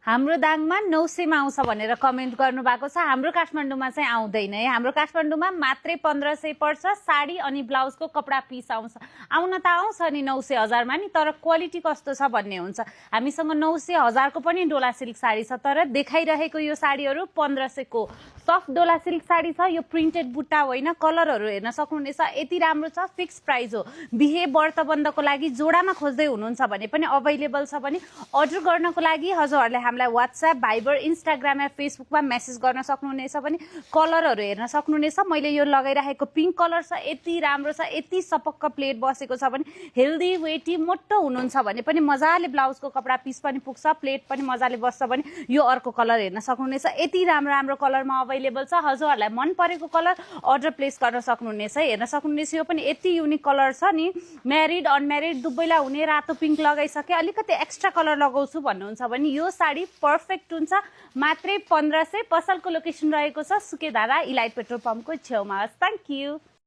हाम्रो दाङमा 900 मा आउँछ भनेर कमेन्ट गर्नु भएको छ। हाम्रो काठमाडौँमा चाहिँ आउँदैन है। हाम्रो काठमाडौँमा मात्रै 1500 पर्छ। साडी अनि ब्लाउजको कपडा पिस आउँछ। आउन त आउँछ नि 900 हजारमा नि, तर क्वालिटी कस्तो छ भन्ने हुन्छ। हामीसँग 900 हजारको पनि डोला सिल्क साडी छ, तर देखाइरहेको यो साडीहरू 1500 को सफ्ट डोला सिल्क साडी छ। यो प्रिन्टेड बुट्टा होइन, कलरहरू हेर्न सक्नुहुनेछ। यति राम्रो छ, फिक्स प्राइस हो। बिहे व्रत बन्धको लागि जोडामा खोज्दै हुनुहुन्छ भने पनि अभाइलेबल छ। भने अर्डर गर्नको लागि हजुरहरूले हामीलाई WhatsApp, भाइबर, इन्स्टाग्राम या फेसबुकमा मेसेज गर्न सक्नुहुनेछ। भने कलरहरू हेर्न सक्नुहुनेछ। मैले यो लगाइरहेको पिङ्क कलर छ, यति राम्रो छ, यति सपक्क प्लेट बसेको छ। भने हेल्दी वेटी मोटो हुनुहुन्छ भने पनि मजाले ब्लाउजको कपडा पिस पनि पुग्छ, प्लेट पनि मजाले बस्छ। भने यो अर्को कलर हेर्न सक्नुहुनेछ। यति राम्रो राम्रो कलरमा अभाइलेबल छ। हजुरहरूलाई मन परेको कलर अर्डर प्लेस गर्न सक्नुहुनेछ। हेर्न सक्नुहुनेछ, यो पनि यति युनिक कलर छ नि। म्यारिड अनम्यारिड दुवैलाई हुने। रातो पिङ्क लगाइसके, अलिकति एक्स्ट्रा कलर लगाउँछु भन्नुहुन्छ भने यो साडी पर्फेक्ट हुन्छ। मात्रै 1500। पसलको लोकेसन रहेको छ सुकेधारा इलाइट पेट्रोल पम्पको छेउमा। Thank you.